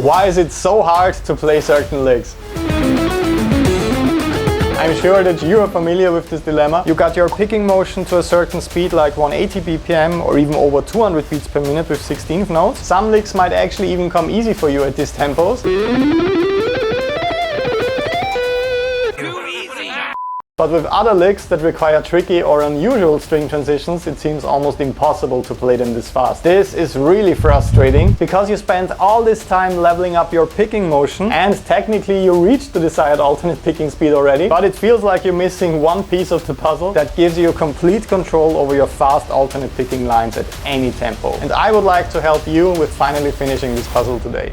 Why is it so hard to play certain licks? I'm sure that you are familiar with this dilemma. You got your picking motion to a certain speed like 180 BPM or even over 200 beats per minute with 16th notes. Some licks might actually even come easy for you at these tempos. But with other licks that require tricky or unusual string transitions, it seems almost impossible to play them this fast. This is really frustrating because you spent all this time leveling up your picking motion and technically you reached the desired alternate picking speed already, but it feels like you're missing one piece of the puzzle that gives you complete control over your fast alternate picking lines at any tempo. And I would like to help you with finally finishing this puzzle today.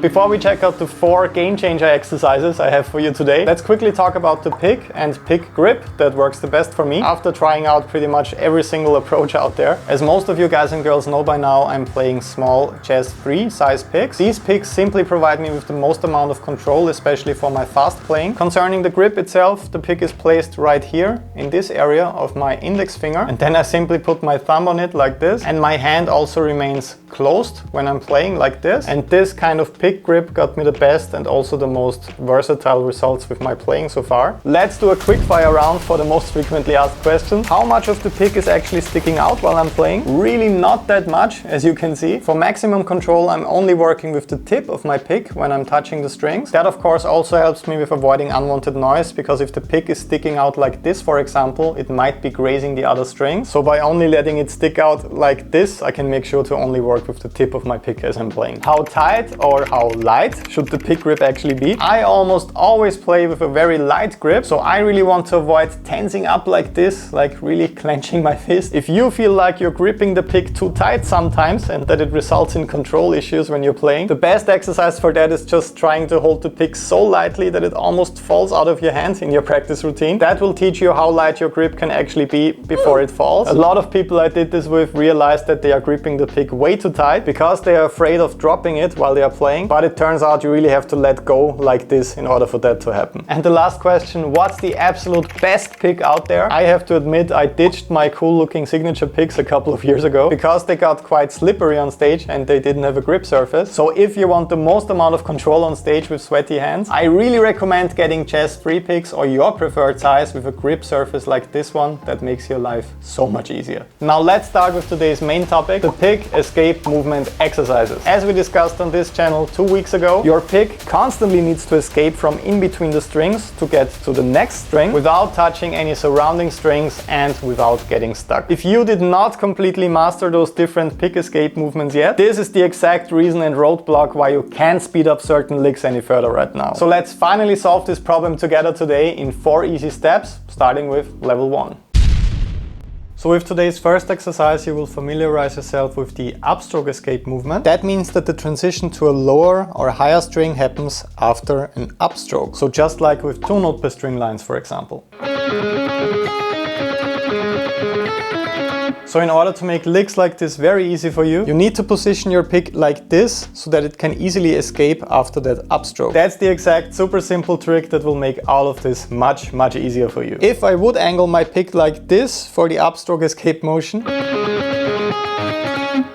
Before we check out the 4 game changer exercises I have for you today, let's quickly talk about the pick and pick grip that works the best for me after trying out pretty much every single approach out there. As most of you guys and girls know by now, I'm playing small chest 3 size picks. These picks simply provide me with the most amount of control, especially for my fast playing. Concerning the grip itself, the pick is placed right here in this area of my index finger, and then I simply put my thumb on it like this, and my hand also remains closed when I'm playing like this. And this kind of pick grip got me the best and also the most versatile results with my playing so far. Let's do a quick fire round for the most frequently asked questions. How much of the pick is actually sticking out while I'm playing? Really not that much, as you can see. For maximum control, I'm only working with the tip of my pick when I'm touching the strings. That of course also helps me with avoiding unwanted noise, because if the pick is sticking out like this, for example, it might be grazing the other strings. So by only letting it stick out like this, I can make sure to only work with the tip of my pick as I'm playing. How tight or how light should the pick grip actually be? I almost always play with a very light grip, so I really want to avoid tensing up like this, like really clenching my fist. If you feel like you're gripping the pick too tight sometimes and that it results in control issues when you're playing, the best exercise for that is just trying to hold the pick so lightly that it almost falls out of your hand in your practice routine. That will teach you how light your grip can actually be before it falls. A lot of people I did this with realized that they are gripping the pick way too tight because they are afraid of dropping it while they are playing, but it turns out you really have to let go like this in order for that to happen. And the last question, what's the absolute best pick out there? I have to admit I ditched my cool looking signature picks a couple of years ago because they got quite slippery on stage and they didn't have a grip surface. So if you want the most amount of control on stage with sweaty hands, I really recommend getting chest 3 picks or your preferred size with a grip surface like this one that makes your life so much easier. Now let's start with today's main topic, the pick escape movement exercises. As we discussed on this channel 2 weeks ago, your pick constantly needs to escape from in between the strings to get to the next string without touching any surrounding strings and without getting stuck. If you did not completely master those different pick escape movements yet, this is the exact reason and roadblock why you can't speed up certain licks any further right now. So let's finally solve this problem together today in 4 easy steps, starting with level 1. So with today's first exercise, you will familiarize yourself with the upstroke escape movement. That means that the transition to a lower or higher string happens after an upstroke. So just like with 2 note per string lines, for example. So in order to make licks like this very easy for you, you need to position your pick like this so that it can easily escape after that upstroke. That's the exact super simple trick that will make all of this much easier for you. If I would angle my pick like this for the upstroke escape motion,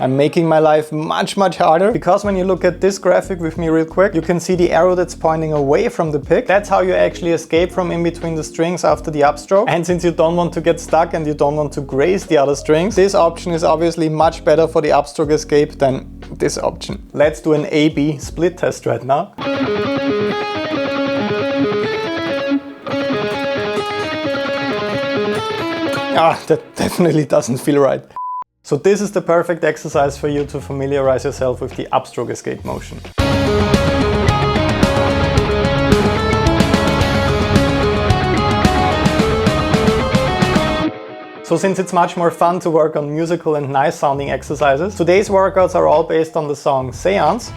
I'm making my life much harder, because when you look at this graphic with me real quick, you can see the arrow that's pointing away from the pick. That's how you actually escape from in between the strings after the upstroke. And since you don't want to get stuck and you don't want to graze the other strings, this option is obviously much better for the upstroke escape than this option. Let's do an A-B split test right now. That definitely doesn't feel right. So this is the perfect exercise for you to familiarize yourself with the upstroke escape motion. So since it's much more fun to work on musical and nice sounding exercises, today's workouts are all based on the song Seance.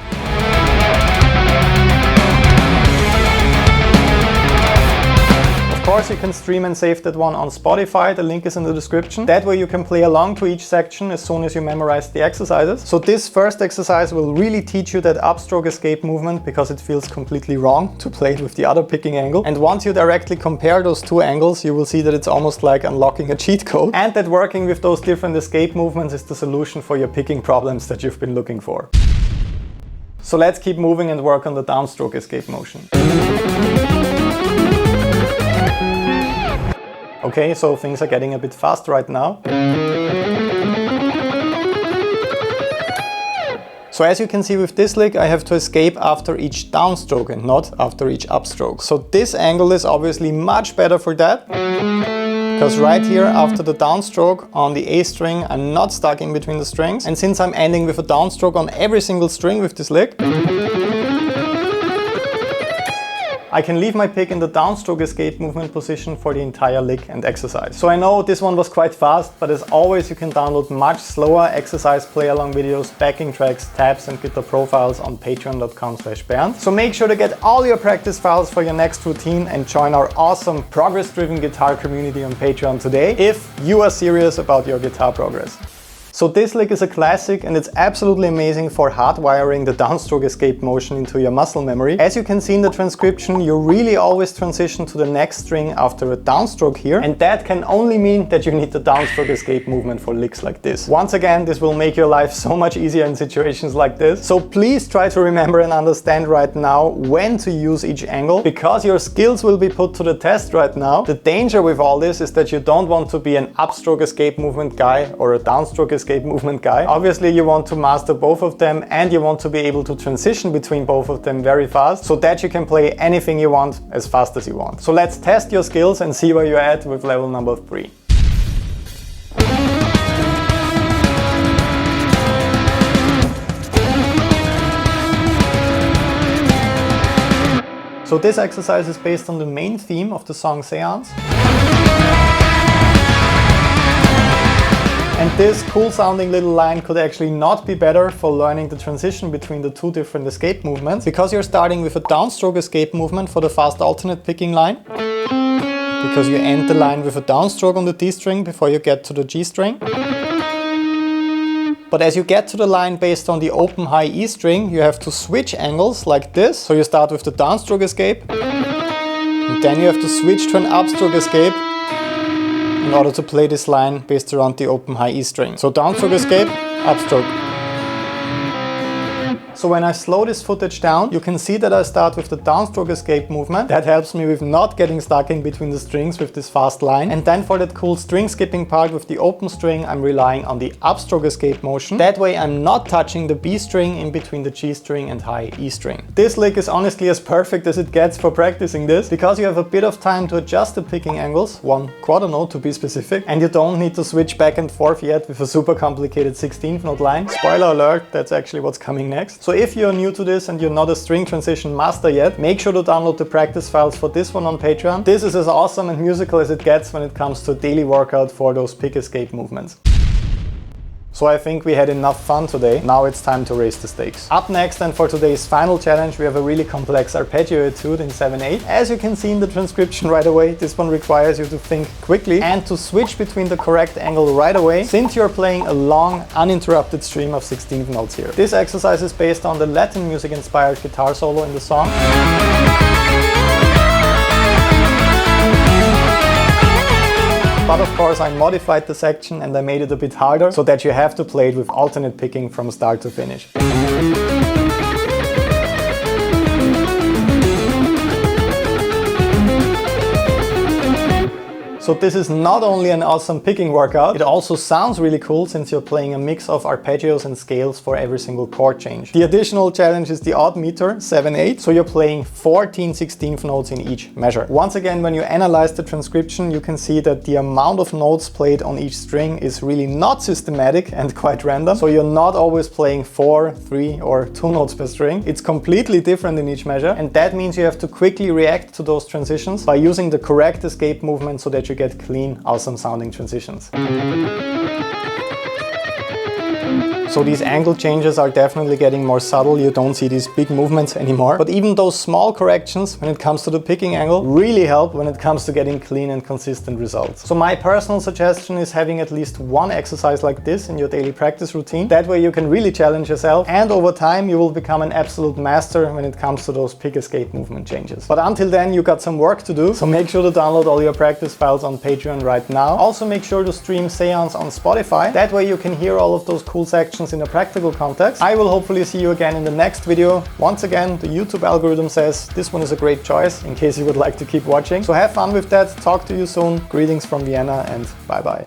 Of course, you can stream and save that one on Spotify. The link is in the description. That way you can play along to each section as soon as you memorize the exercises. So this first exercise will really teach you that upstroke escape movement because it feels completely wrong to play it with the other picking angle. And once you directly compare those two angles, you will see that it's almost like unlocking a cheat code, and that working with those different escape movements is the solution for your picking problems that you've been looking for. So let's keep moving and work on the downstroke escape motion. Okay, so things are getting a bit fast right now. So as you can see with this lick, I have to escape after each downstroke and not after each upstroke. So this angle is obviously much better for that, because right here after the downstroke on the A string, I'm not stuck in between the strings. And since I'm ending with a downstroke on every single string with this lick, I can leave my pick in the downstroke escape movement position for the entire lick and exercise. So I know this one was quite fast, but as always you can download much slower exercise play-along videos, backing tracks, tabs and guitar profiles on patreon.com/BERNTH. So make sure to get all your practice files for your next routine and join our awesome progress-driven guitar community on Patreon today if you are serious about your guitar progress. So this lick is a classic and it's absolutely amazing for hardwiring the downstroke escape motion into your muscle memory. As you can see in the transcription, you really always transition to the next string after a downstroke here, and that can only mean that you need the downstroke escape movement for licks like this. Once again, this will make your life so much easier in situations like this. So please try to remember and understand right now when to use each angle, because your skills will be put to the test right now. The danger with all this is that you don't want to be an upstroke escape movement guy or a downstroke escape movement guy. Obviously you want to master both of them, and you want to be able to transition between both of them very fast so that you can play anything you want as fast as you want. So let's test your skills and see where you're at with level number 3. So this exercise is based on the main theme of the song Seance. And this cool sounding little line could actually not be better for learning the transition between the two different escape movements, because you're starting with a downstroke escape movement for the fast alternate picking line, because you end the line with a downstroke on the D string before you get to the G string. But as you get to the line based on the open high E string, you have to switch angles like this. So you start with the downstroke escape, and then you have to switch to an upstroke escape in order to play this line based around the open high E string. So downstroke escape, upstroke. So when I slow this footage down, you can see that I start with the downstroke escape movement. That helps me with not getting stuck in between the strings with this fast line. And then for that cool string skipping part with the open string, I'm relying on the upstroke escape motion. That way I'm not touching the B string in between the G string and high E string. This lick is honestly as perfect as it gets for practicing this, because you have a bit of time to adjust the picking angles, 1/4 note to be specific, and you don't need to switch back and forth yet with a super complicated 16th note line. Spoiler alert, that's actually what's coming next. So if you're new to this and you're not a string transition master yet, make sure to download the practice files for this one on Patreon. This is as awesome and musical as it gets when it comes to a daily workout for those pick escape movements. So I think we had enough fun today. Now it's time to raise the stakes. Up next, and for today's final challenge, we have a really complex arpeggio etude in 7/8. As you can see in the transcription right away, this one requires you to think quickly and to switch between the correct angle right away, since you're playing a long, uninterrupted stream of 16th notes here. This exercise is based on the Latin music-inspired guitar solo in the song. But of course I modified the section and I made it a bit harder so that you have to play it with alternate picking from start to finish. So this is not only an awesome picking workout, it also sounds really cool since you're playing a mix of arpeggios and scales for every single chord change. The additional challenge is the odd meter, 7/8, so you're playing 14 16th notes in each measure. Once again, when you analyze the transcription, you can see that the amount of notes played on each string is really not systematic and quite random. So you're not always playing 4, 3 or 2 notes per string. It's completely different in each measure, and that means you have to quickly react to those transitions by using the correct escape movement so that you get clean, awesome sounding transitions. So these angle changes are definitely getting more subtle. You don't see these big movements anymore. But even those small corrections when it comes to the picking angle really help when it comes to getting clean and consistent results. So my personal suggestion is having at least one exercise like this in your daily practice routine. That way you can really challenge yourself, and over time you will become an absolute master when it comes to those pick escape movement changes. But until then, you got some work to do, so make sure to download all your practice files on Patreon right now. Also make sure to stream Seance on Spotify. That way you can hear all of those cool sections in a practical context. I will hopefully see you again in the next video. Once again, the YouTube algorithm says this one is a great choice in case you would like to keep watching. So have fun with that. Talk to you soon. Greetings from Vienna and bye bye.